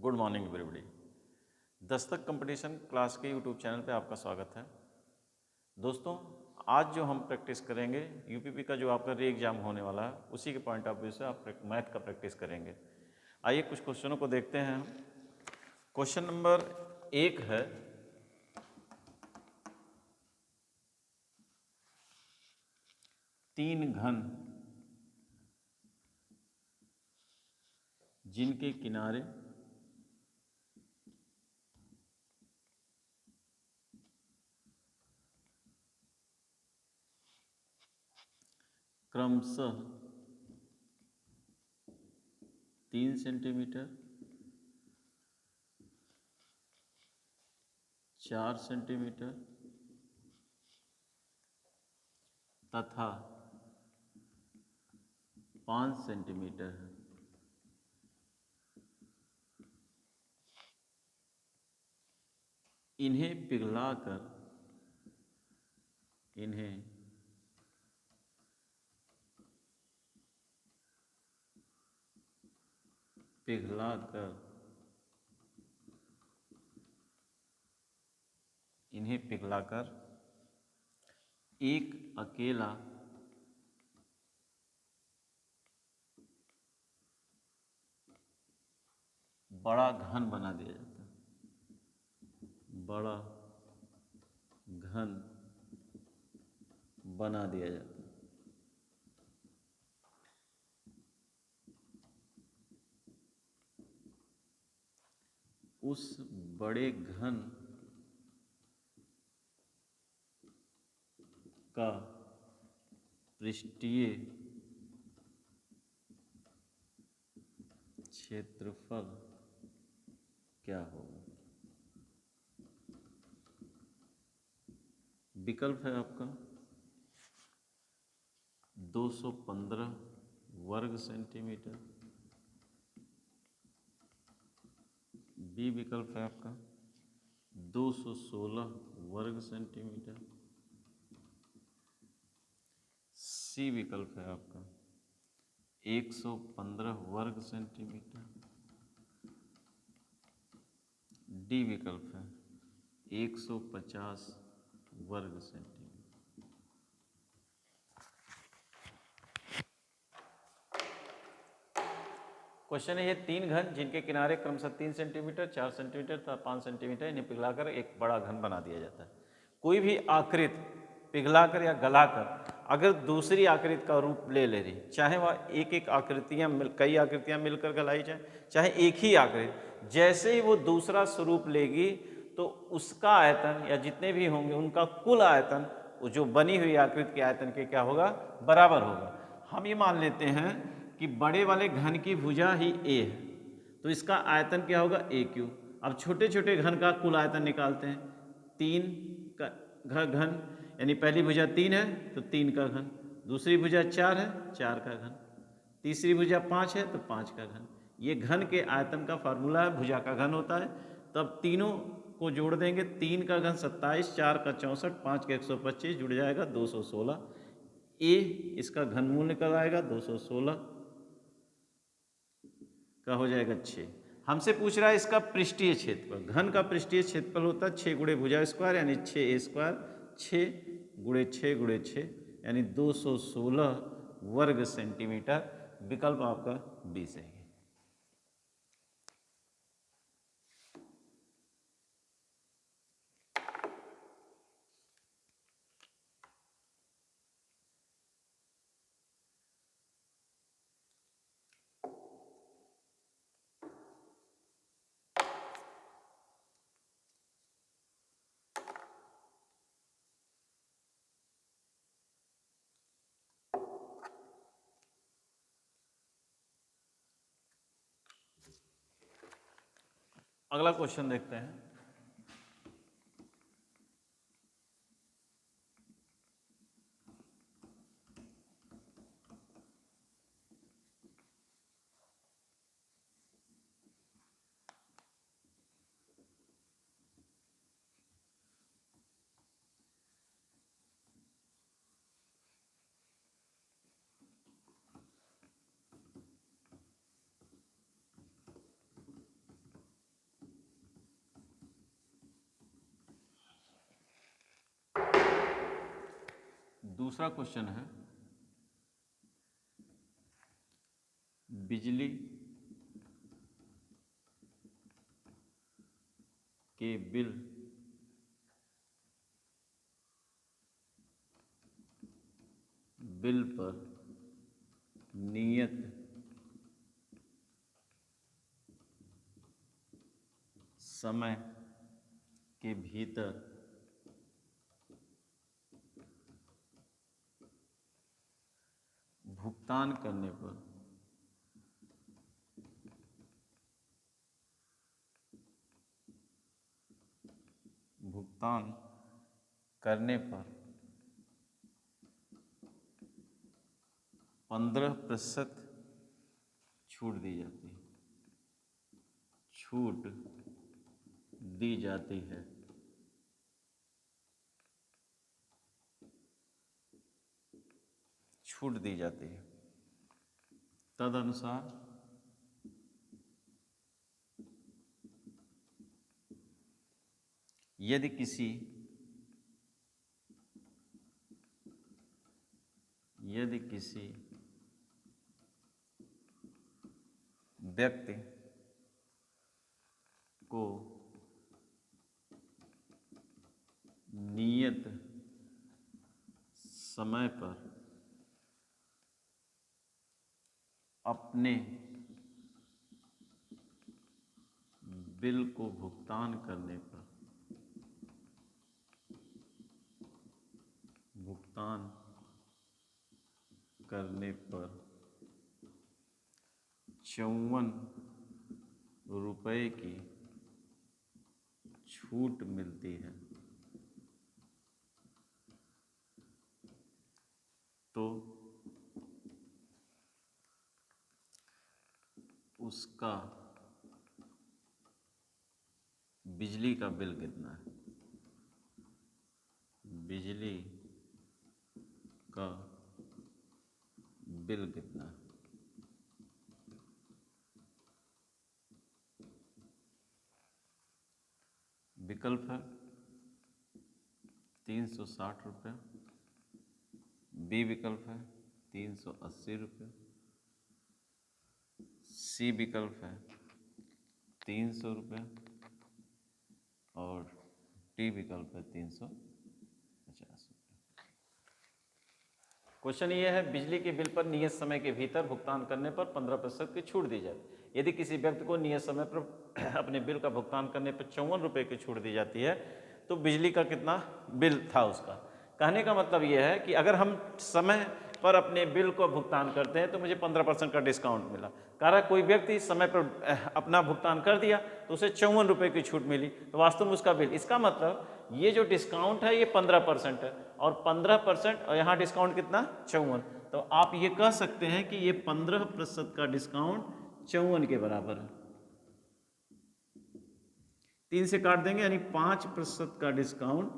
Good morning everybody. Dastak competition class के YouTube channel पे आपका स्वागत है। दोस्तों, आज जो हम प्रैक्टिस करेंगे यूपीपी का जो आपका री एग्ज़ाम होने वाला है उसी के पॉइंट ऑफ व्यू से आप मैथ का प्रैक्टिस करेंगे। आइए कुछ क्वेश्चनों को देखते हैं हम। क्वेश्चन नंबर 1 है, तीन घन जिनके किनारे क्रमशः 3 सेंटीमीटर, 4 सेंटीमीटर तथा 5 सेंटीमीटर है। इन्हें पिघलाकर एक अकेला बड़ा घन बना दिया जाता है। बड़ा घन बना दिया जाता है। उस बड़े घन का पृष्ठीय क्षेत्रफल क्या होगा? विकल्प है आपका 215 वर्ग सेंटीमीटर, बी विकल्प है आपका 216 वर्ग सेंटीमीटर, सी विकल्प है आपका 115 वर्ग सेंटीमीटर, डी विकल्प है 150 वर्ग सेंटीमीटर। क्वेश्चन है, ये तीन घन जिनके किनारे क्रमशः 3 सेंटीमीटर, 4 सेंटीमीटर तथा 5 सेंटीमीटर, इन्हें पिघलाकर एक बड़ा घन बना दिया जाता है। कोई भी आकृति पिघलाकर या गलाकर अगर दूसरी आकृति का रूप ले ले रही, चाहे वह एक एक कई आकृतियां मिलकर गलाई जाए, चाहे एक ही आकृति, जैसे ही वो दूसरा स्वरूप लेगी तो उसका आयतन या जितने भी होंगे उनका कुल आयतन जो बनी हुई आकृति के आयतन के क्या होगा? बराबर होगा। हम ये मान लेते हैं कि बड़े वाले घन की भुजा ही ए है, तो इसका आयतन क्या होगा? ए क्यू। अब छोटे छोटे घन का कुल आयतन निकालते हैं। 3 का घन यानी पहली भुजा 3 है तो 3 का घन, दूसरी भुजा 4 है 4 का घन, तीसरी भुजा 5 है तो 5 का घन। ये घन के आयतन का फार्मूला है, भुजा का घन होता है। तब तीनों को जोड़ देंगे, 3 का घन 27, 4 का 64, 5 का 125, जुड़ जाएगा 216। ए इसका घनमूल निकल आएगा 216 का हो जाएगा 6। हमसे पूछ रहा है इसका पृष्ठीय क्षेत्रफल। घन का पृष्ठीय क्षेत्रफल होता है 6 गुणे भुजा स्क्वायर यानी 6a स्क्वायर, 6 गुणे 6 गुणे 6 यानी 216 वर्ग सेंटीमीटर। विकल्प आपका बी सही है। अगला क्वेश्चन देखते हैं। दूसरा क्वेश्चन है, बिजली के बिल पर नियत समय के भीतर भुगतान करने पर भुगतान करने पर 15% छूट दी जाती है, छूट दी जाती है। छूट दी जाती है। तदनुसार यदि किसी व्यक्ति को नियत समय पर अपने बिल को भुगतान करने पर 54 रुपये की छूट मिलती है, तो उसका बिजली का बिल कितना है? बिजली का बिल कितना है? विकल्प है 360 रुपये, बी विकल्प है 380 रुपये, सी विकल्प है 300 रुपये और डी विकल्प है 350 रुपये। क्वेश्चन ये है, बिजली के बिल पर नियत समय के भीतर भुगतान करने पर 15% की छूट दी जाती है। यदि किसी व्यक्ति को नियत समय पर अपने बिल का भुगतान करने पर 54 रुपये की छूट दी जाती है, तो बिजली का कितना बिल था उसका। कहने का मतलब ये है कि अगर हम समय पर अपने बिल को भुगतान करते हैं तो मुझे 15% का डिस्काउंट मिला। कह रहा कोई व्यक्ति समय पर अपना भुगतान कर दिया तो उसे 54 रुपये की छूट मिली, तो वास्तव में उसका बिल, इसका मतलब ये जो डिस्काउंट है ये 15% है और 15% और यहाँ डिस्काउंट कितना 54, तो आप ये कह सकते हैं कि ये 15% का डिस्काउंट 54 के बराबर है। 3 से काट देंगे यानी 5% का डिस्काउंट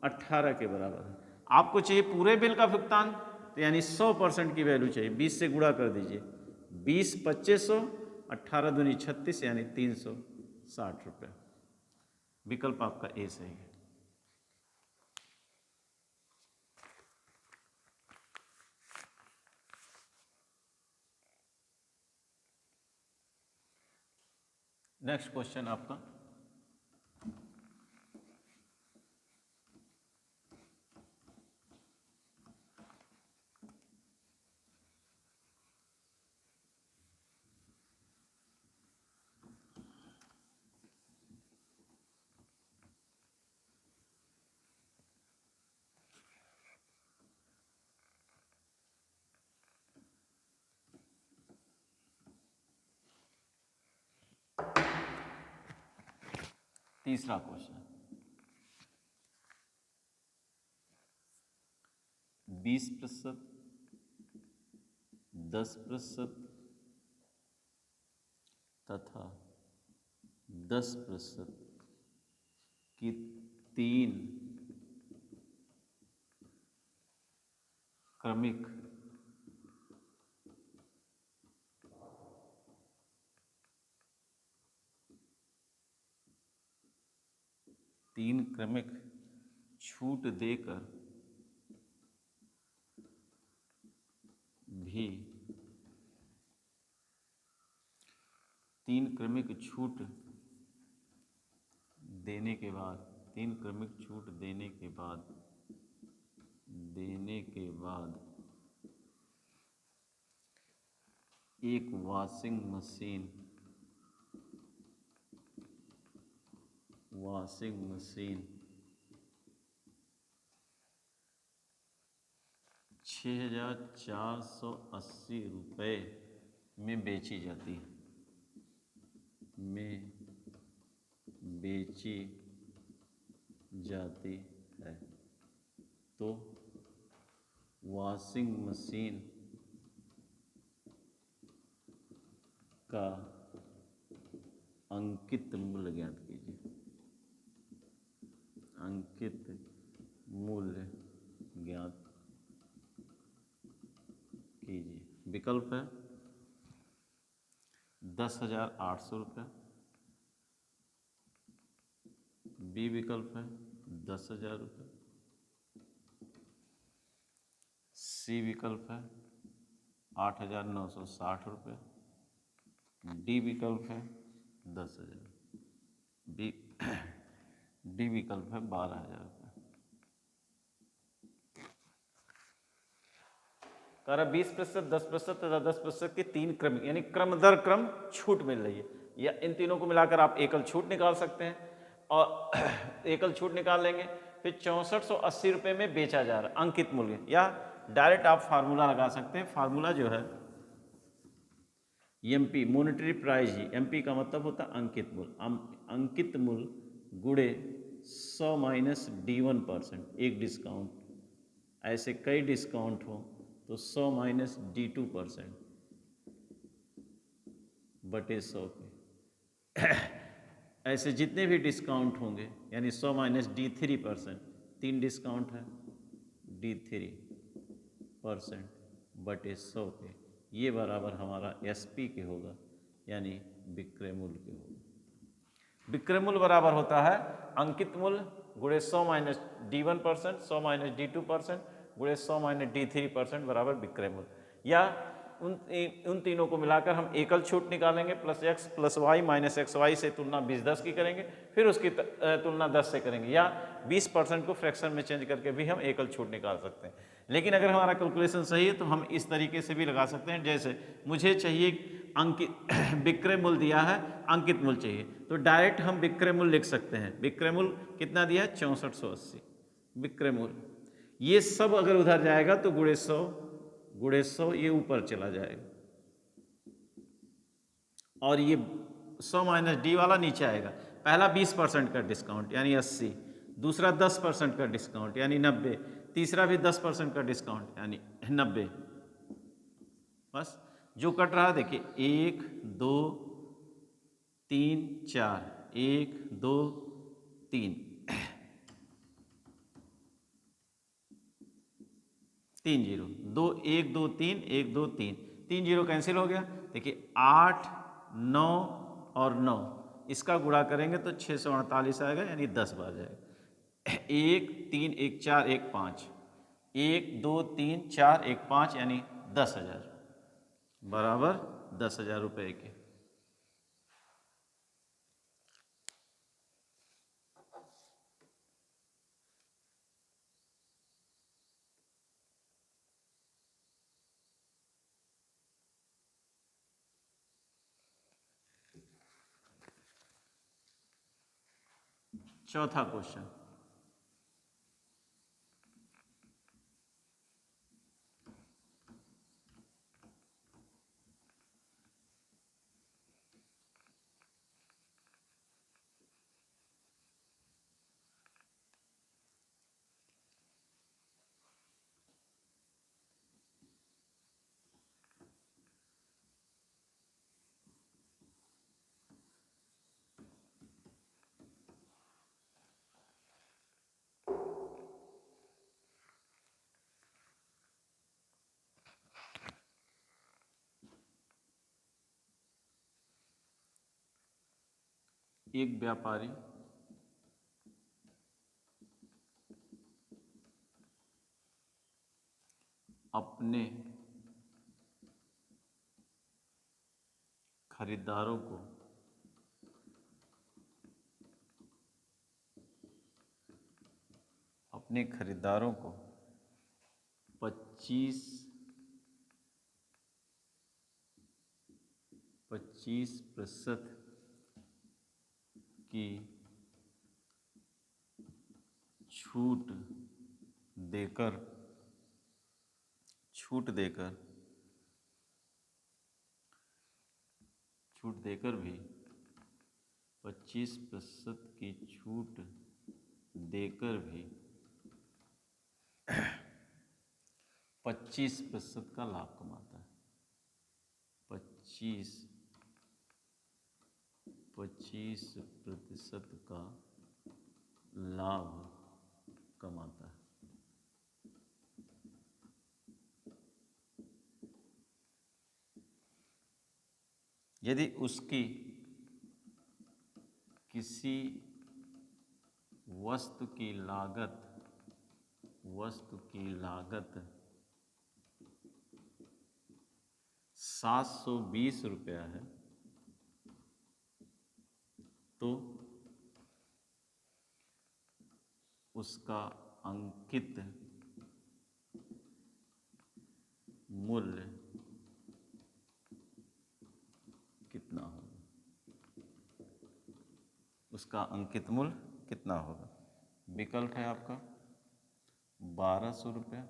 18 के बराबर है। आपको चाहिए पूरे बिल का भुगतान, तो यानी 100% की वैल्यू चाहिए, 20 से गुणा कर दीजिए, 20 2500, 18 दूनी 36 यानी 360 रुपये। विकल्प आपका ए सही है। नेक्स्ट क्वेश्चन आपका, तीसरा क्वेश्चन, 20%, 10% तथा 10% की 3 क्रमिक छूट देकर भी 3 क्रमिक छूट देने के बाद 3 क्रमिक छूट देने के बाद एक वॉशिंग मशीन 6,480 रुपये में बेची जाती है, तो वॉशिंग मशीन का अंकित मूल्य ज्ञात कीजिए। अंकित मूल्य ज्ञात कीजिए। विकल्प है 10,800 रुपये, बी विकल्प है 10,000 रुपये, सी विकल्प है 8,960 रुपये, डी विकल्प है 10,000, डी विकल्प है 12,000 रुपये। कह रहा 20%, 10% तथा 10% की 3 क्रम यानी क्रम दर क्रम छूट मिल रही है, या इन तीनों को मिलाकर आप एकल छूट निकाल सकते हैं और एकल छूट निकाल लेंगे, फिर 6480 रुपये में बेचा जा रहा है अंकित मूल्य, या डायरेक्ट आप फार्मूला लगा सकते हैं। फार्मूला जो है एमपी मॉनेटरी प्राइस ही, एमपी का मतलब होता है अंकित मूल्य, अंकित मूल्य गुणे 100 माइनस D1%, एक डिस्काउंट, ऐसे कई डिस्काउंट हो तो 100 माइनस D2% बटे 100 के ऐसे जितने भी डिस्काउंट होंगे यानी 100 माइनस D3%, 3 डिस्काउंट है D3% बटे 100 के, ये बराबर हमारा SP के होगा यानी विक्रय मूल्य के होगा। विक्रय मूल्य बराबर होता है अंकित मूल्य गुणे 100 माइनस D1%, 100 माइनस D2% गुणे 100 माइनस D3% बराबर विक्रय मूल्य, या उन तीनों को मिलाकर हम एकल छूट निकालेंगे plus x plus Y minus X Y से तुलना 20-10 की करेंगे, फिर उसकी तुलना 10 से करेंगे, या 20% को फ्रैक्शन में चेंज करके भी हम एकल छूट निकाल सकते हैं। लेकिन अगर हमारा कैलकुलेशन सही है तो हम इस तरीके से भी लगा सकते हैं, जैसे मुझे चाहिए अंकित विक्रय मूल्य दिया है, अंकित मूल्य चाहिए, तो डायरेक्ट हम विक्रय मूल्य लिख सकते हैं। विक्रय मूल्य कितना दिया है 6480 विक्रय मूल्य, ये सब अगर उधर जाएगा तो गुणे 100 ये ऊपर चला जाएगा, और ये 100 माइनस डी वाला नीचे आएगा। पहला 20% का डिस्काउंट यानी 80, दूसरा 10% का डिस्काउंट यानी 90, तीसरा भी 10% का डिस्काउंट यानी 90। बस जो कट रहा है देखिए 1 2 3 4, 1 2 3 3 जीरो, 2 1 2 3 1 2 3 3 जीरो कैंसिल हो गया। देखिए 8 9 और 9 इसका गुणा करेंगे तो 648 आएगा यानी 10 बार जाएगा। 1 3 1 4 1 5, 1 2 3 4 1 5 यानी 10,000 बराबर 10,000 रुपये के। चौथा क्वेश्चन, एक व्यापारी अपने खरीदारों को अपने खरीदारों को 25% की छूट देकर भी 25% की छूट देकर भी 25% का लाभ कमाता है। 25% का लाभ कमाता है। यदि उसकी किसी वस्तु की लागत 720 रुपया है तो उसका अंकित मूल्य कितना होगा? उसका अंकित मूल्य कितना होगा? विकल्प है आपका 1200 रुपया,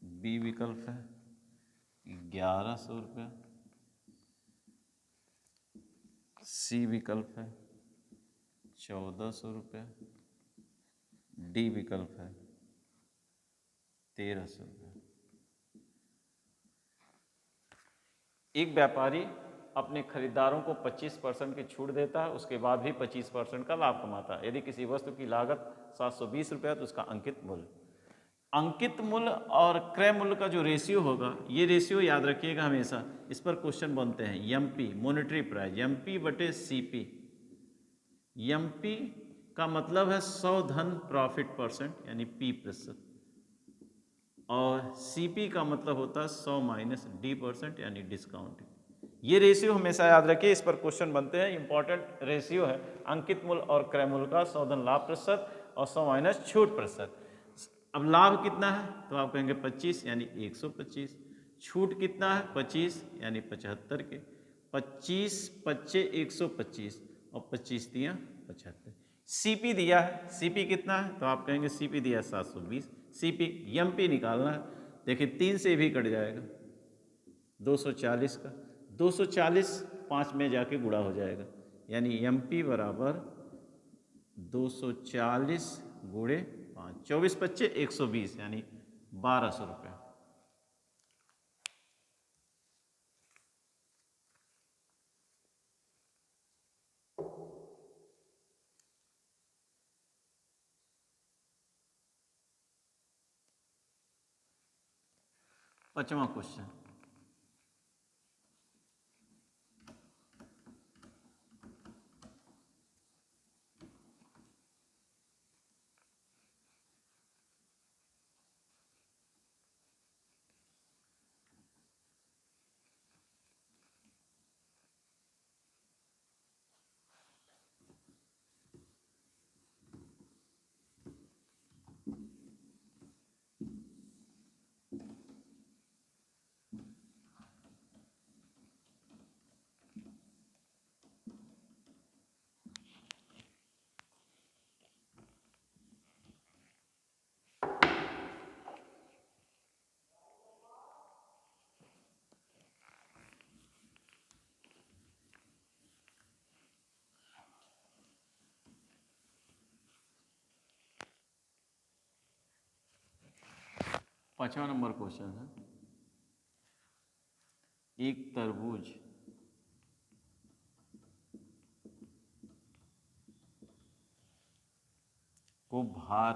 बी विकल्प है 1100 रुपया, सी विकल्प है 1400 रुपया, डी विकल्प है 1300 रुपया। एक व्यापारी अपने खरीदारों को 25% की छूट देता है, उसके बाद भी 25% का लाभ कमाता है। यदि किसी वस्तु की लागत 720 रुपया तो उसका अंकित मूल्य और क्रय मूल्य का जो रेशियो होगा, ये रेशियो याद रखिएगा हमेशा। इस पर क्वेश्चन बनते हैं। एमपी मॉनेटरी प्राइस, एमपी बटे सीपी। एमपी का मतलब है 100 धन प्रॉफिट परसेंट यानी पी प्रतिशत, और सीपी का मतलब होता है 100 माइनस डी परसेंट यानी डिस्काउंट। ये रेशियो हमेशा याद रखिए, इस पर क्वेश्चन बनते हैं। इंपॉर्टेंट रेशियो है अंकित मूल्य और क्रय मूल्य का, 100 धन लाभ प्रतिशत और 100 माइनस छूट प्रतिशत। अब लाभ कितना है तो आप कहेंगे 25 यानी 125। छूट कितना है 25 यानी 75 के। 25 पच्चे 125 और 25 दिया 75। सीपी दिया है, सीपी कितना है तो आप कहेंगे सीपी दिया 720। सीपी एमपी निकालना है, देखिए 3 से भी कट जाएगा 240 का, 240 5 में जाके गुणा हो जाएगा, यानी एमपी बराबर 240 गुणे 5, 24 पच्चे 120 यानी 1200 रुपये। पांचवा क्वेश्चन, पांचवा नंबर क्वेश्चन है, एक तरबूज को भार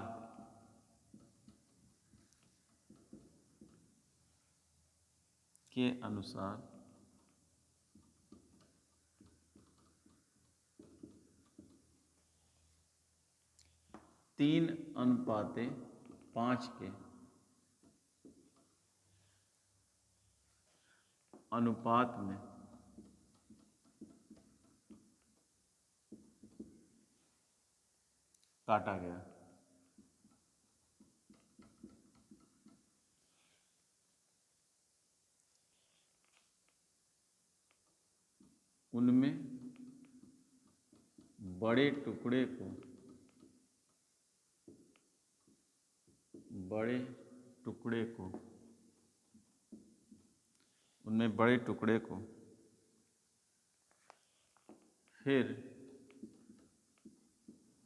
के अनुसार 3:5 के अनुपात में काटा गया। उनमें बड़े टुकड़े को उनमें बड़े टुकड़े को फिर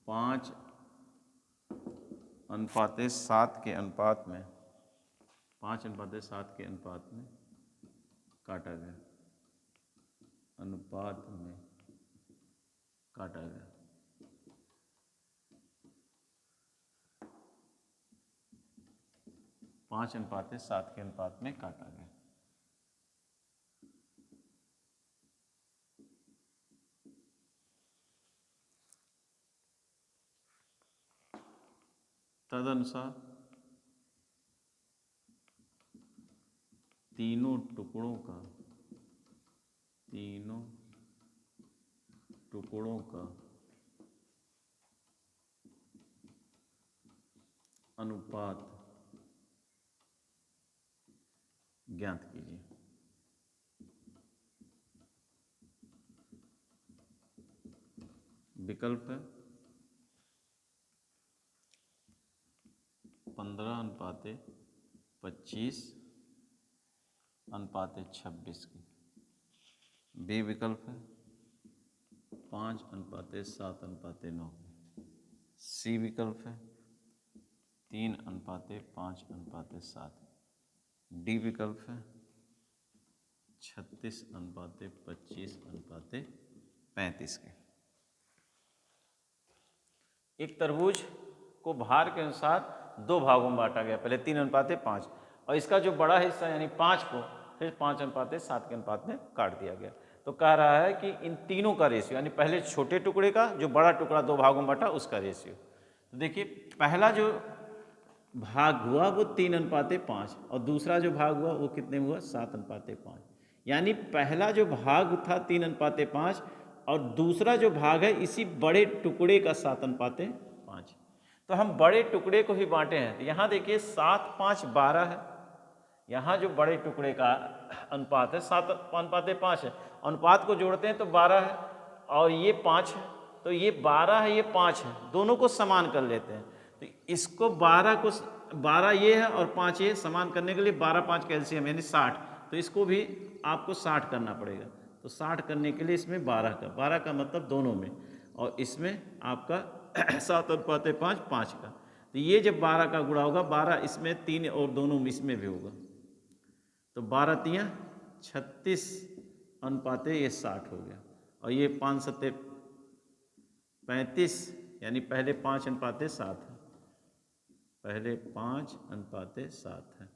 5:7 के अनुपात में 5:7 के अनुपात में काटा गया। अनुपात में काटा गया। पाँच 5:7 के अनुपात में काटा गया। तदनुसार तीनों टुकड़ों का अनुपात ज्ञात कीजिए। विकल्प है 15:25:26 की। बी विकल्प है 5:7:9 की। सी विकल्प है 3:5:7। डी विकल्प है 36:25:35 के। एक तरबूज को भार के अनुसार दो भागों में बांटा गया, पहले 3:5 और इसका जो बड़ा हिस्सा यानी 5 को फिर 5:7 के अनुपात में काट दिया गया। तो कह रहा है कि इन तीनों का रेशियो यानी पहले छोटे टुकड़े का जो बड़ा टुकड़ा दो भागों में बांटा उसका रेशियो। तो देखिए पहला जो भाग हुआ वो 3:5 और दूसरा जो भाग हुआ वो कितने में हुआ 7:5। यानी पहला जो भाग था 3:5 और दूसरा जो भाग है इसी बड़े टुकड़े का 7:5। तो हम बड़े टुकड़े को ही बांटे हैं। तो यहाँ देखिए 7, 5, 12 है। यहाँ जो बड़े टुकड़े का अनुपात है 7:5 है। अनुपात को जोड़ते हैं तो 12 है और ये 5 है। तो ये 12 है, ये 5 है, दोनों को समान कर लेते हैं। तो इसको 12 ये है और 5 ये, समान करने के लिए 12, 5 कैल्शियम यानी 60। तो इसको भी आपको 60 करना पड़ेगा। तो 60 करने के लिए इसमें 12 का मतलब दोनों में, और इसमें आपका 7:5 5 का। तो ये जब 12 का गुणा होगा 12 इसमें 3 और दोनों में इसमें भी होगा। तो 12 3 36 अनुपात ये 60 हो गया। और ये 5 7 35 यानी पहले 5:7 है, पहले 5:7 है।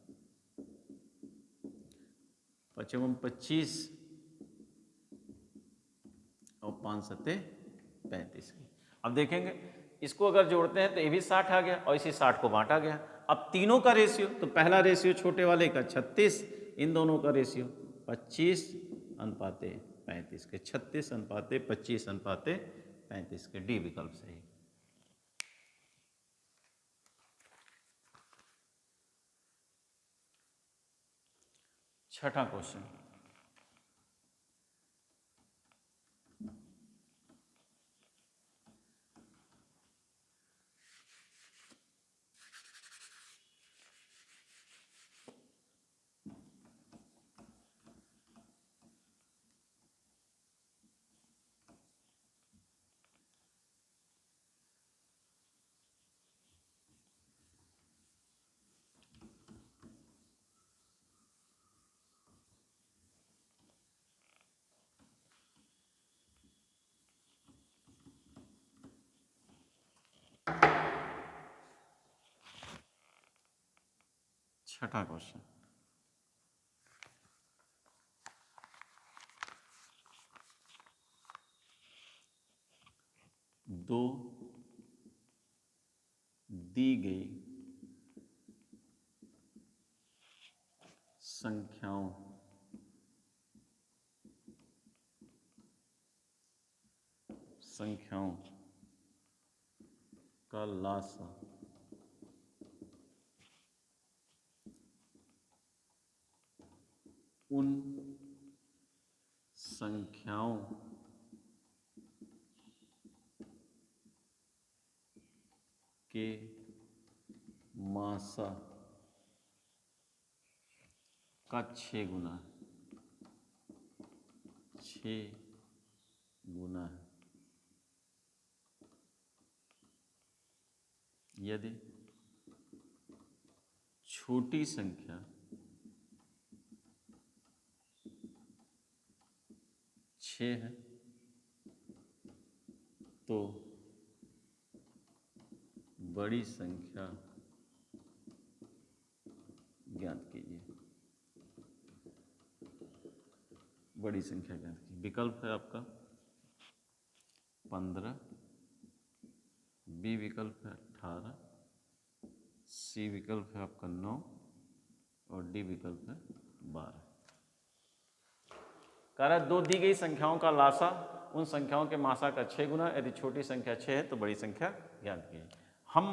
55 25 और 5 7 35। अब देखेंगे इसको अगर जोड़ते हैं तो ये भी 60 आ गया और इसी 60 को बांटा गया। अब तीनों का रेशियो, तो पहला रेशियो छोटे वाले का 36, इन दोनों का रेशियो 25:35 के। 36:25:35 के। डी विकल्प सही। छठा क्वेश्चन, छठा क्वेश्चन, दो दी गई संख्याओं संख्याओं का लासा उन संख्याओं के मासा का 6 गुना है, 6 गुना है यदि छोटी संख्या छः है तो बड़ी संख्या ज्ञात कीजिए। बड़ी संख्या ज्ञात कीजिए। विकल्प है आपका 15, बी विकल्प है 18, सी विकल्प है आपका 9 और डी विकल्प है 12। कह रहा है दो दी गई संख्याओं का लासा उन संख्याओं के मासा का 6 गुना, यदि छोटी संख्या 6 है तो बड़ी संख्या ज्ञात कीजिए। हम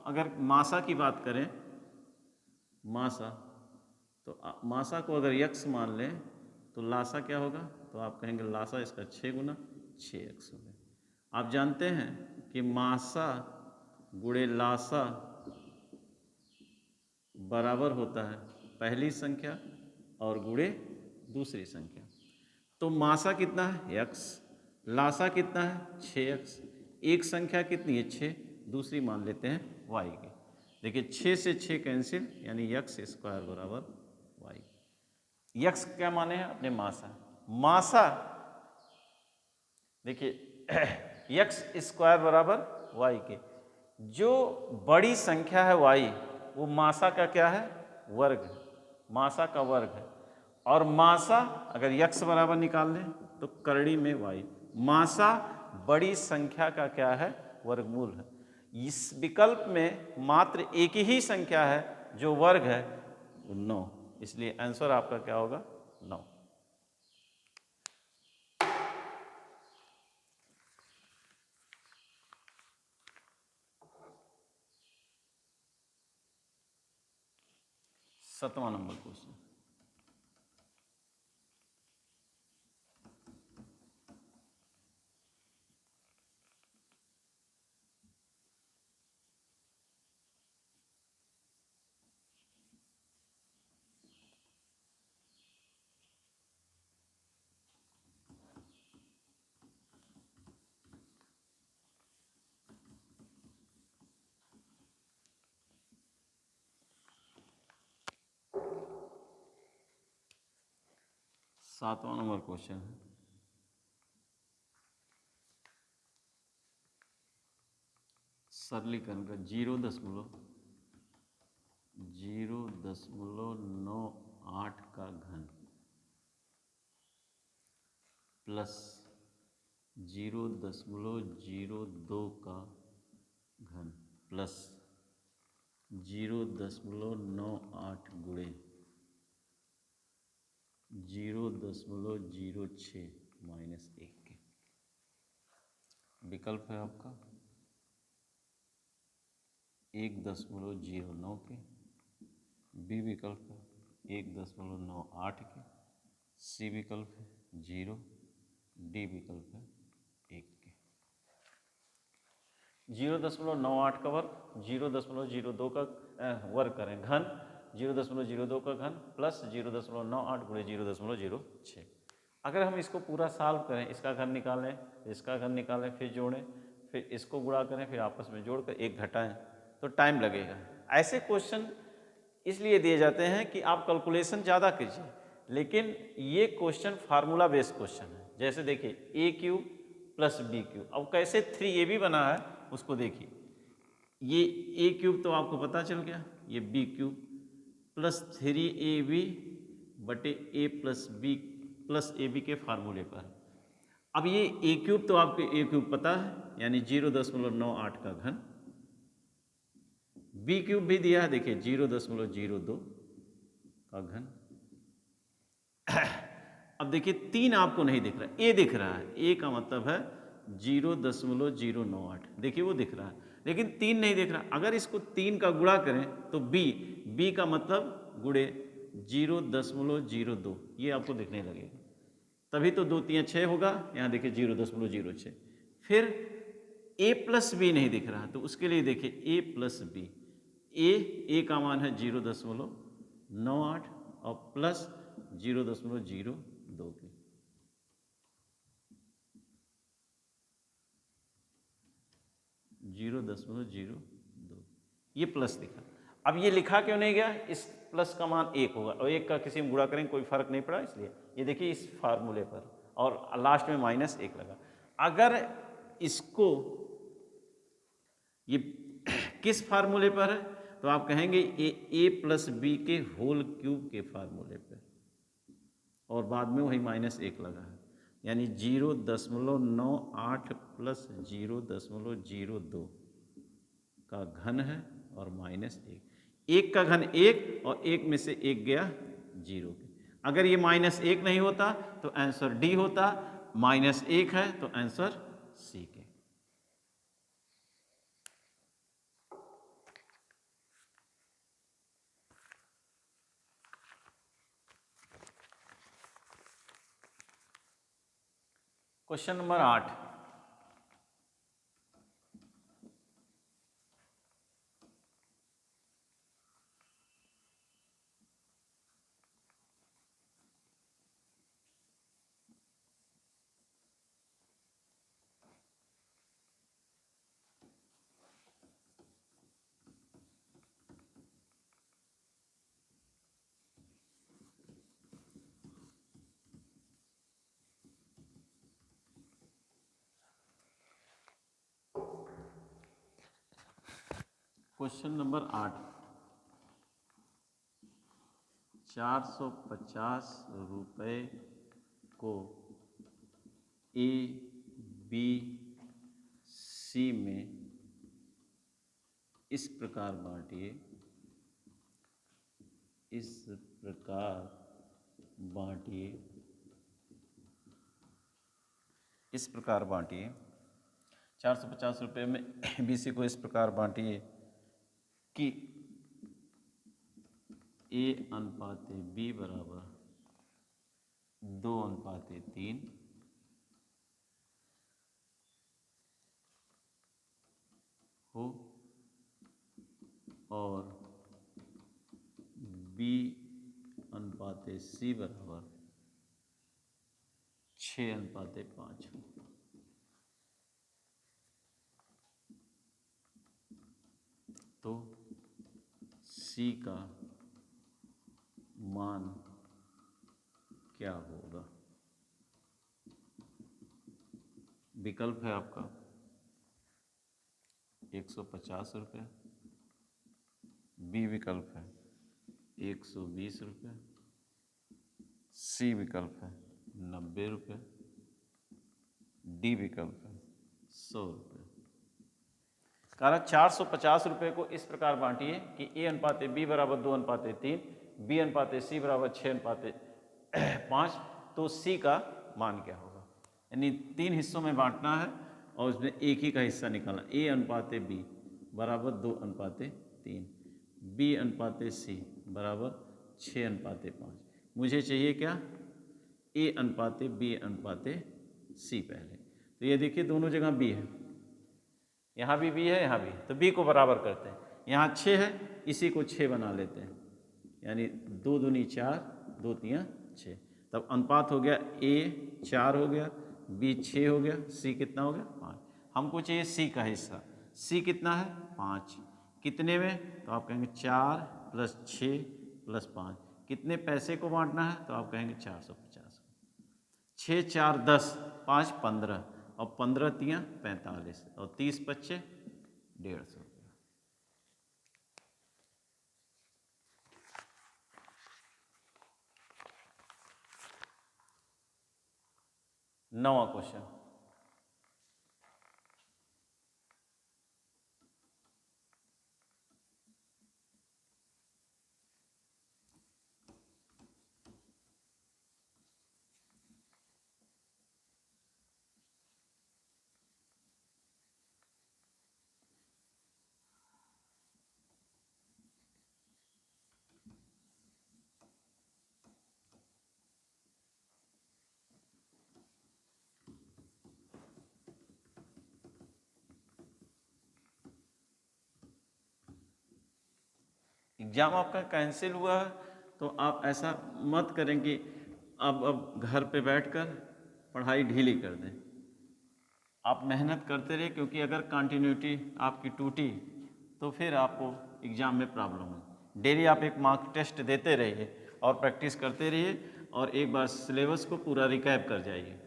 अगर मासा की बात करें, मासा, तो मासा को अगर यक्स मान लें तो लासा क्या होगा, तो आप कहेंगे लासा इसका 6 गुना 6x हो गया। आप जानते हैं कि मासा गुणे लासा बराबर होता है पहली संख्या और गुणे दूसरी संख्या। तो मासा कितना है x, लासा कितना है 6x, एक संख्या कितनी है 6, दूसरी मान लेते हैं y की। देखिए 6 से 6 कैंसिल, यानी x स्क्वायर बराबर y। x क्या माने हैं अपने मासा, मासा देखिए x स्क्वायर बराबर y के। जो बड़ी संख्या है y वो मासा का क्या है, वर्ग है, मासा का वर्ग है। और मासा अगर x बराबर निकाल लें तो करड़ी में y, मासा बड़ी संख्या का क्या है, वर्गमूल है। इस विकल्प में मात्र एक ही संख्या है जो वर्ग है, 9, इसलिए आंसर आपका क्या होगा 9। सातवां नंबर क्वेश्चन, सातवां नंबर क्वेश्चन है सरलीकरण का 0.098 का घन प्लस 0.02 का घन प्लस 0.98 गुणे 0.06 माइनस 1 के। विकल्प है आपका 1.09 के, बी विकल्प है 1.98 के, सी विकल्प है 0, डी विकल्प है 1 के। 0.98 का वर्ग 0.02 का वर्ग करें घन, 0.02 का घन प्लस 0.98 गुणे 0.06। अगर हम इसको पूरा सॉल्व करें, इसका घन निकालें, इसका घन निकालें, फिर जोड़ें, फिर इसको गुणा करें, फिर आपस में जोड़कर 1 घटाएं तो टाइम लगेगा। ऐसे क्वेश्चन इसलिए दिए जाते हैं कि आप कैलकुलेशन ज़्यादा कीजिए, लेकिन ये क्वेश्चन फार्मूला बेस्ड क्वेश्चन है। जैसे देखिए a³ प्लस b³, अब कैसे 3ab बना है उसको देखिए। ये a³ तो आपको पता चल गया, ये b³ प्लस 3ab बटे a plus b plus ab के फार्मूले पर। अब ये a³ तो आपको a³ पता है, यानी 0.98 का घन, b³ भी दिया है, देखिए 0.02 का घन। अब देखिए 3 आपको नहीं दिख रहा, a दिख रहा है, a का मतलब है 0.098, देखिए वो दिख रहा है, लेकिन 3 नहीं दिख रहा। अगर इसको 3 का गुणा करें तो बी का मतलब गुणे 0.02, ये आपको दिखने लगेगा, तभी तो 2 3 6 होगा। यहाँ देखिए 0.06। फिर ए प्लस बी नहीं दिख रहा, तो उसके लिए देखिए ए प्लस बी, ए का मान है 0.98 और प्लस 0.02 की, ये प्लस दिखा। अब ये लिखा क्यों नहीं गया? इस प्लस का मान 1 होगा और 1 का किसी में गुणा करेंगे कोई फर्क नहीं पड़ा, इसलिए ये देखिए इस फार्मूले पर, और लास्ट में -1 लगा। अगर इसको ये किस फार्मूले पर है, तो आप कहेंगे ए प्लस बी के होल क्यूब के फार्मूले पर, और बाद में वही -1 लगा है, यानी 0.98 प्लस 0.02 का घन है और -1। 1 का घन 1 और 1 में से 1 गया 0 के। अगर ये -1 नहीं होता तो आंसर डी होता, -1 है तो आंसर सी के। क्वेश्चन नंबर 8, क्वेश्चन नंबर 8, 450 रुपये को ए बी सी में इस प्रकार बांटिए, इस प्रकार बांटिए, इस प्रकार बांटिए। 450 रुपये में बी सी को इस प्रकार बांटिए कि ए अनुपात बी बराबर 2:3 हो और बी अनुपात सी बराबर 6:5 हो। तो सी का मान क्या होगा? विकल्प है आपका 150 रुपये, बी विकल्प है 120 रुपये, सी विकल्प है 90 रुपये, डी विकल्प है 100 रुपये। कारण 450 रुपये को इस प्रकार बांटिए कि ए अनुपात बी बराबर 2:3, बी अनुपात सी बराबर 6:5, तो सी का मान क्या होगा? यानी 3 हिस्सों में बांटना है और उसमें एक ही का हिस्सा निकालना। ए अनुपात बी बराबर 2:3, बी अनुपात सी बराबर 6:5। मुझे चाहिए क्या? ए अनुपात बी अनुपात सी पहले। तो ये देखिए दोनों जगह बी है, यहाँ भी बी है, यहाँ भी, तो बी को बराबर करते हैं। यहाँ 6 है, इसी को 6 बना लेते हैं, यानी 2 दूनी 4, 2 तियाँ 6, तब अनुपात हो गया ए 4 हो गया, बी 6 हो गया, सी कितना हो गया? 5। हमको चाहिए सी का हिस्सा। सी कितना है? 5। कितने में? तो आप कहेंगे 4 + 6 + 5। कितने पैसे को बांटना है? तो आप कहेंगे 450। 6 4 10, 5 15 और 15 तियाँ 45 और 30 बच्चे 150 रुपये। 9वां क्वेश्चन, एग्ज़ाम आपका कैंसिल हुआ है तो आप ऐसा मत करें कि अब घर पे बैठकर पढ़ाई ढीली कर दें। आप मेहनत करते रहिए, क्योंकि अगर कंटिन्यूटी आपकी टूटी तो फिर आपको एग्ज़ाम में प्रॉब्लम है। डेली आप एक मार्क टेस्ट देते रहिए और प्रैक्टिस करते रहिए और एक बार सिलेबस को पूरा रिकैप कर जाइए।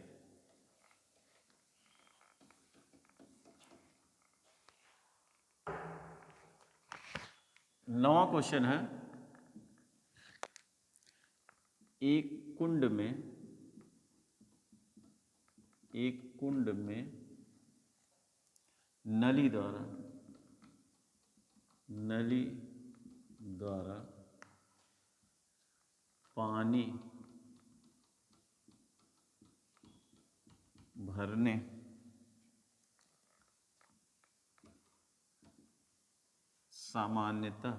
नौवां क्वेश्चन है, एक कुंड में नली द्वारा पानी भरने सामान्यतः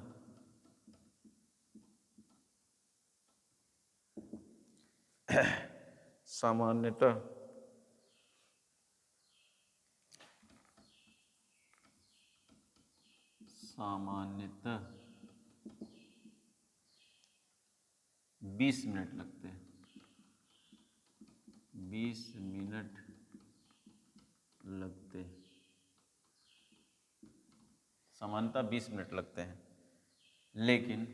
सामान्यतः 20 मिनट लगते हैं। 20 मिनट लगते हैं, सामान्यतः 20 मिनट लगते हैं, लेकिन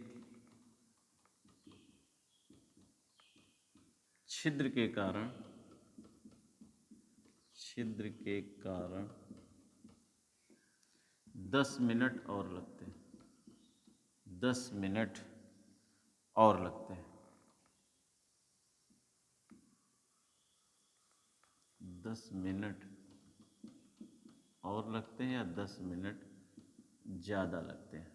छिद्र के कारण 10 मिनट और लगते हैं। 10 मिनट और लगते हैं। 10 मिनट और लगते हैं या 10 मिनट ज़्यादा लगते हैं?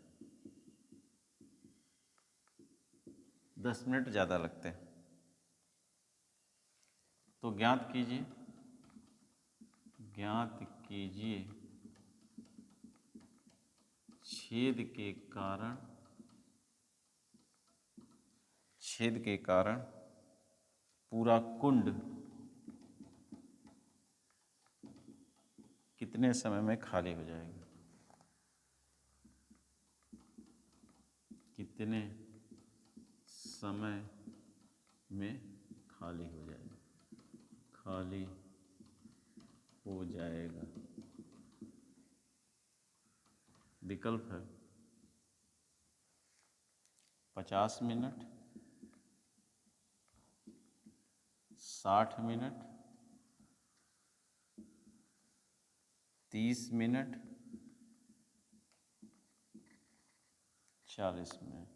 10 मिनट ज़्यादा लगते हैं। तो ज्ञात कीजिए छेद के कारण पूरा कुंड कितने समय में खाली हो जाएगा? कितने समय में खाली हो जाएगा? विकल्प है 50 मिनट, 60 मिनट, 30 मिनट, 40 मिनट।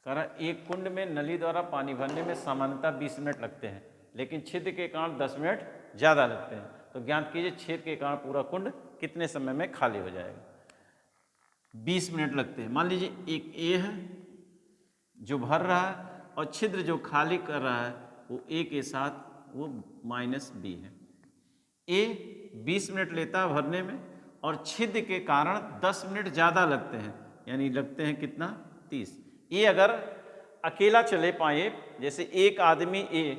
कह रहा एक कुंड में नली द्वारा पानी भरने में सामान्यतः 20 मिनट लगते हैं, लेकिन छेद के कारण 10 मिनट ज़्यादा लगते हैं। तो ज्ञात कीजिए छेद के कारण पूरा कुंड कितने समय में खाली हो जाएगा? 20 मिनट लगते हैं। मान लीजिए एक ए है जो भर रहा है और छिद्र जो खाली कर रहा है वो ए के साथ वो -b है। ए 20 मिनट लेता है भरने में और छिद्र के कारण 10 मिनट ज़्यादा लगते हैं, यानी लगते हैं कितना? 30। ए अगर अकेला चले पाए, जैसे एक आदमी ए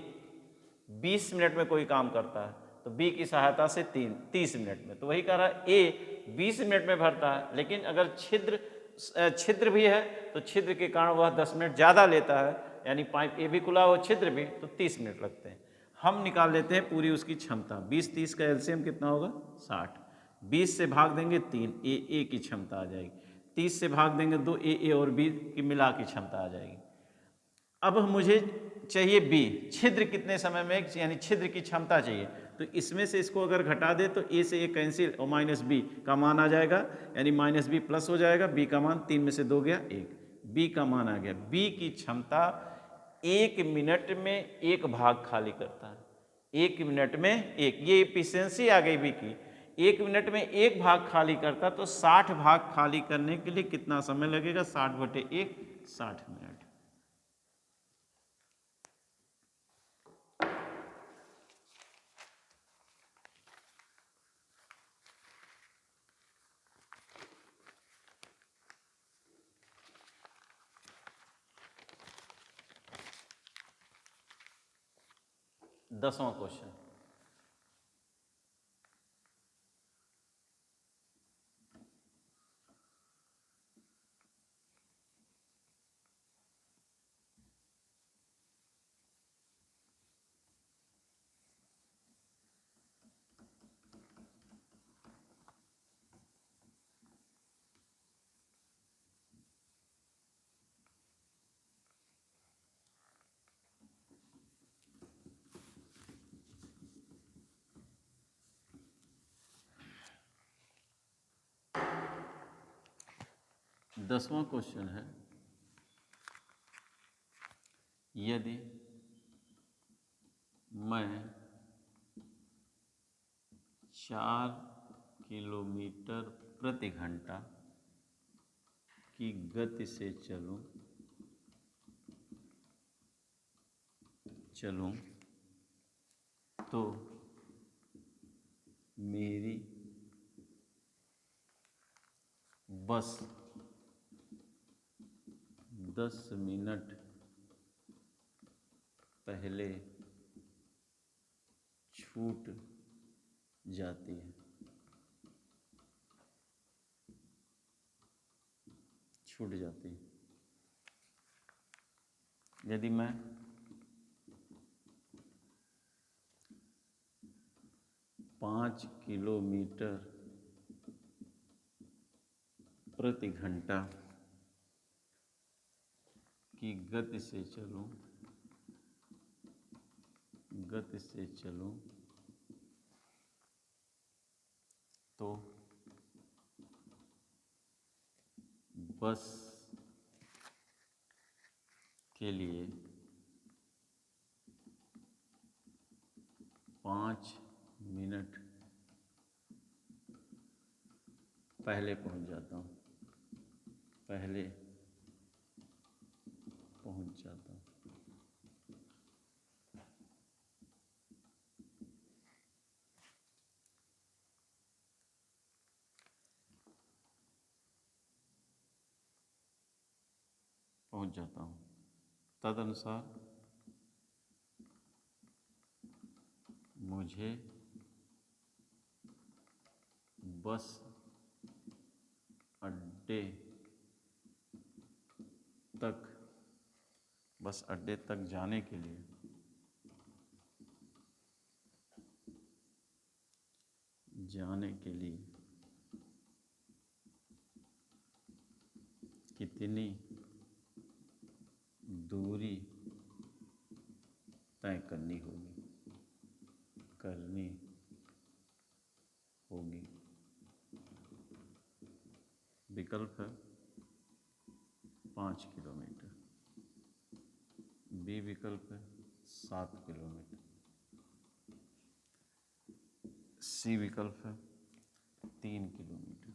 20 मिनट में कोई काम करता है तो बी की सहायता से 30 मिनट में, तो वही कह रहा है ए 20 मिनट में भरता है, लेकिन अगर छिद्र भी है तो छिद्र के कारण वह 10 मिनट ज़्यादा लेता है, यानी पाइप ए भी खुला हो छिद्र भी, तो 30 मिनट लगते हैं। हम निकाल लेते हैं पूरी उसकी क्षमता। 20-30 का एलसीएम कितना होगा? 60। 20 से भाग देंगे 3, ए की क्षमता आ जाएगी। 30 से भाग देंगे 2, ए और बी की मिला की क्षमता आ जाएगी। अब मुझे चाहिए बी, छिद्र कितने समय में, यानी छिद्र की क्षमता चाहिए, तो इसमें से इसको अगर घटा दे तो ए से ए कैंसिल और -b का मान आ जाएगा, यानी -b प्लस हो जाएगा। b का मान 3 में से 2 गया 1, b का मान आ गया। b की क्षमता 1 मिनट में 1 भाग खाली करता है। 1 मिनट में 1, ये एफिशिएंसी आ गई b की। 1 मिनट में 1 भाग खाली करता, तो 60 भाग खाली करने के लिए कितना समय लगेगा? 60/1, 60 मिनट। दसवां क्वेश्चन, 10वां क्वेश्चन है, यदि मैं 4 किलोमीटर प्रति घंटा की गति से चलूं तो मेरी बस 10 मिनट पहले छूट जाती है। यदि मैं 5 किलोमीटर प्रति घंटा की गति से चलूं तो बस के लिए 5 मिनट पहले पहुंच जाता हूँ। तदनुसार मुझे बस अड्डे तक जाने के लिए कितनी दूरी तय करनी होगी। विकल्प है 5 किलोमीटर, बी विकल्प है 7 किलोमीटर, सी विकल्प है 3 किलोमीटर,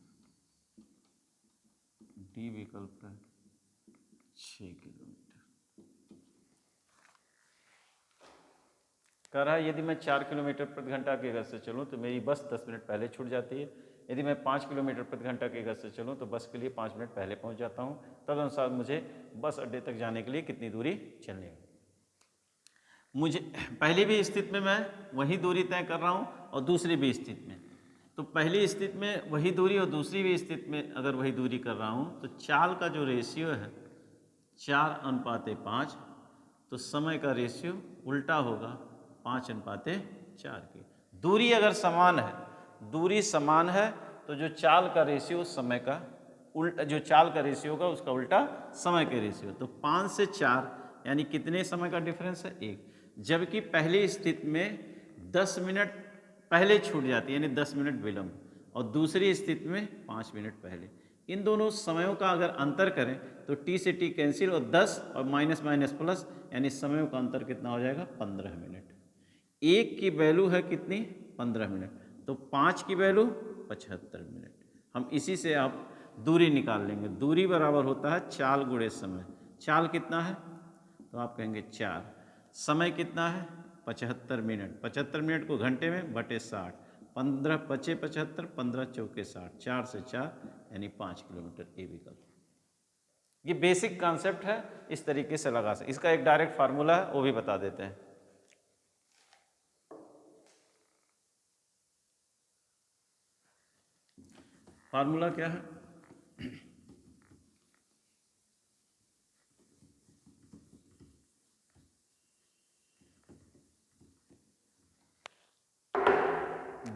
डी विकल्प है 6 किलोमीटर। कह रहा है यदि मैं 4 किलोमीटर प्रति घंटा की गति से चलूँ तो मेरी बस 10 मिनट पहले छूट जाती है। यदि मैं 5 किलोमीटर प्रति घंटा की गति से चलूँ तो बस के लिए 5 मिनट पहले पहुँच जाता हूँ। तदनुसार मुझे बस अड्डे तक जाने के लिए कितनी दूरी चलनी है। मुझे पहली भी स्थिति में मैं वही दूरी तय कर रहा हूँ और दूसरी भी स्थिति में, तो पहली स्थिति में वही दूरी और दूसरी भी स्थिति में अगर वही दूरी कर रहा हूँ तो चाल का जो रेशियो है 4:5, तो समय का रेशियो उल्टा होगा 5:4 की। दूरी अगर समान है तो जो चाल का रेशियो समय का उल्टा, जो चाल का रेशियो होगा उसका उल्टा समय के रेशियो। तो 5 से 4 यानी कितने समय का डिफरेंस है? 1। जबकि पहली स्थिति में 10 मिनट पहले छूट जाती है यानी 10 मिनट विलंब, और दूसरी स्थिति में 5 मिनट पहले। इन दोनों समयों का अगर अंतर करें तो t से t कैंसिल और 10 और माइनस माइनस प्लस, यानी समयों का अंतर कितना हो जाएगा? 15 मिनट। 1 की वैल्यू है कितनी? 15 मिनट। तो 5 की वैल्यू 75 मिनट। हम इसी से आप दूरी निकाल लेंगे। दूरी बराबर होता है चाल गुणे समय। चाल कितना है? तो आप कहेंगे 4। समय कितना है? 75 मिनट। 75 मिनट को घंटे में बटे 60। 15 पचे 75, 15 चौके 60, 4 से 4 यानी 5 किलोमीटर। ए विकल्प। ये बेसिक कॉन्सेप्ट है, इस तरीके से लगा सकते। इसका एक डायरेक्ट फार्मूला है, वो भी बता देते हैं। फार्मूला क्या है?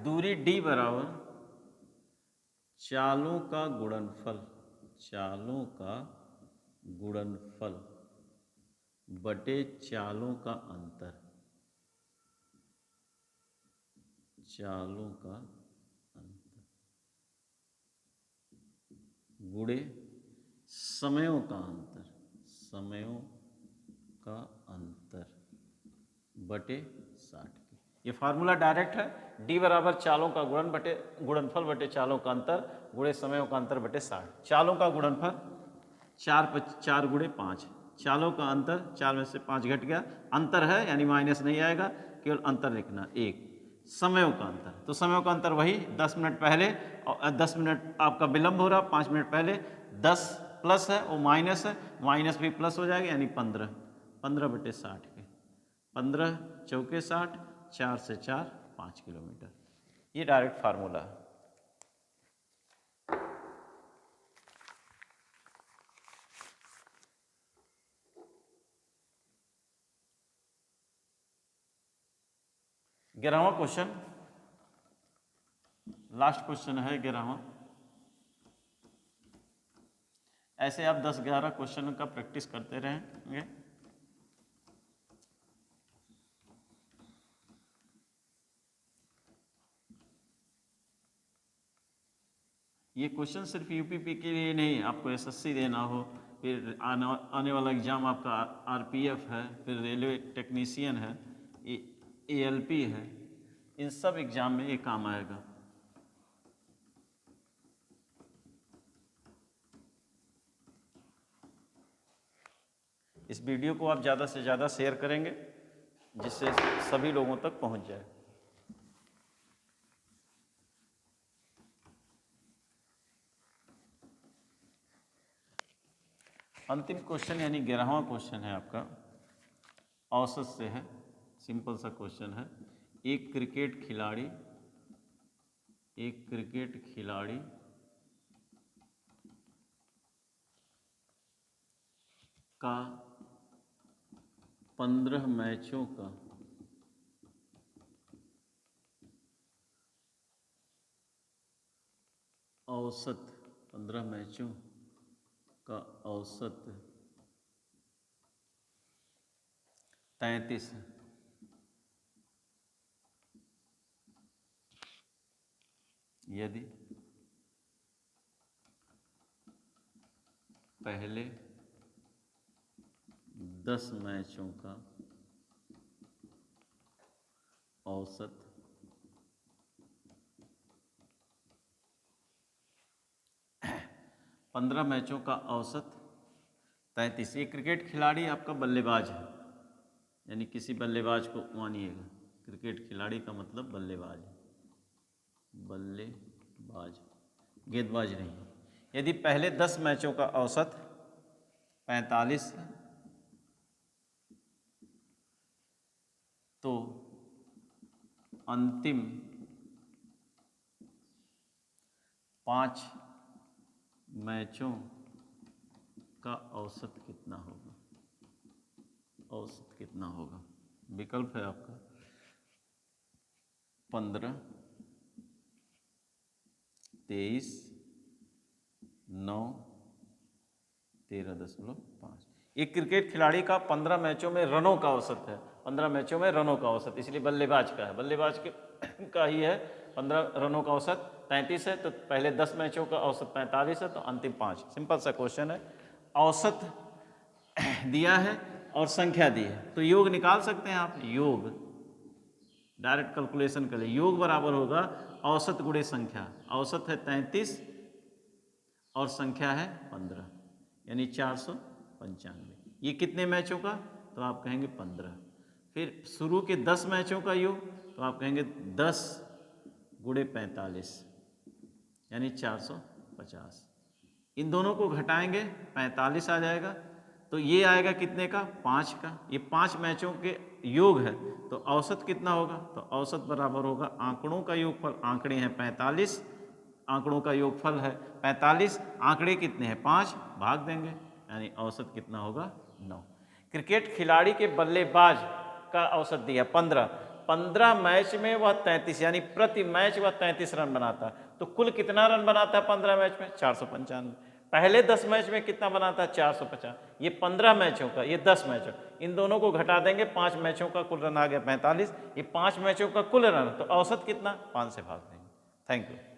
दूरी d बराबर चालों का गुणनफल बटे चालों का अंतर, गुणे समयों का अंतर, समयों का अंतर बटे 60 की। ये फार्मूला डायरेक्ट है, डी बराबर चालों का गुणनफल बटे चालों का अंतर गुणे समयों का अंतर बटे 60। चालों का गुणनफल 4 गुणे 5, चालों का अंतर 4 में से 5 घट गया, अंतर है यानी माइनस नहीं आएगा, केवल अंतर लिखना 1। समयों का अंतर, तो समयों का अंतर वही 10 मिनट पहले और 10 मिनट आपका विलंब हो रहा, 5 मिनट पहले 10 प्लस है वो माइनस है, माइनस भी प्लस हो जाएगा यानी 15 बटे 60 के। 15 चौके 60, 4 से 4 5 किलोमीटर। ये डायरेक्ट फार्मूला है। ग्यारहवां क्वेश्चन, लास्ट क्वेश्चन है 11वां। ऐसे आप 10-11 क्वेश्चन का प्रैक्टिस करते रहेंगे। ये क्वेश्चन सिर्फ यूपीपी के लिए नहीं, आपको एसएससी देना हो, फिर आने वाला एग्जाम आपका आरपीएफ है, फिर रेलवे टेक्नीशियन है, एएलपी है, इन सब एग्जाम में ये काम आएगा। इस वीडियो को आप ज़्यादा से ज़्यादा शेयर करेंगे जिससे सभी लोगों तक पहुंच जाए। अंतिम क्वेश्चन यानी 11वां क्वेश्चन है आपका, औसत से है, सिंपल सा क्वेश्चन है। एक क्रिकेट खिलाड़ी का 15 मैचों का औसत 15 मैचों का औसत 33 है। यदि पहले 10 मैचों का औसत 15 मैचों का औसत 33। ये क्रिकेट खिलाड़ी आपका बल्लेबाज है, यानी किसी बल्लेबाज को मानिएगा, क्रिकेट खिलाड़ी का मतलब बल्लेबाज है, बल्लेबाज, गेंदबाज नहीं। यदि पहले 10 मैचों का औसत 45 है तो अंतिम 5 मैचों का औसत कितना होगा? औसत कितना होगा? विकल्प है आपका 15, 23, 9, 13.5। एक क्रिकेट खिलाड़ी का 15 मैचों में रनों का औसत है, 15 मैचों में रनों का औसत, इसलिए बल्लेबाज का है, बल्लेबाज का ही है। 15 रनों का औसत 33 है, तो पहले 10 मैचों का औसत 45 है, तो अंतिम 5। सिंपल सा क्वेश्चन है, औसत दिया है और संख्या दी है, तो योग निकाल सकते हैं आप। योग डायरेक्ट कैलकुलेशन कर ले, योग बराबर होगा औसत गुणे संख्या। औसत है 33 और संख्या है 15, यानी 495। ये कितने मैचों का? तो आप कहेंगे 15। फिर शुरू के 10 मैचों का योग, तो आप कहेंगे 10 गुणे 45, यानी 450। इन दोनों को घटाएंगे 45 आ जाएगा, तो ये आएगा कितने का? 5 का। ये 5 मैचों के योग है, तो औसत कितना होगा? तो औसत बराबर होगा आंकड़ों का योगफल, आंकड़े हैं 45, आंकड़ों का योगफल है 45, आंकड़े कितने हैं? 5, भाग देंगे, यानी औसत कितना होगा? 9। क्रिकेट खिलाड़ी के बल्लेबाज का औसत दिया 15 मैच में वह 33, यानी प्रति मैच वह 33 रन बनाता है, तो कुल कितना रन बनाता है 15 मैच में? 495। पहले 10 मैच में कितना बनाता है? 450। ये 15 मैचों का, ये 10 मैचों, इन दोनों को घटा देंगे, 5 मैचों का कुल रन आ गया 45, ये 5 मैचों का कुल रन, तो औसत कितना? 5 से भाग देंगे। Thank you.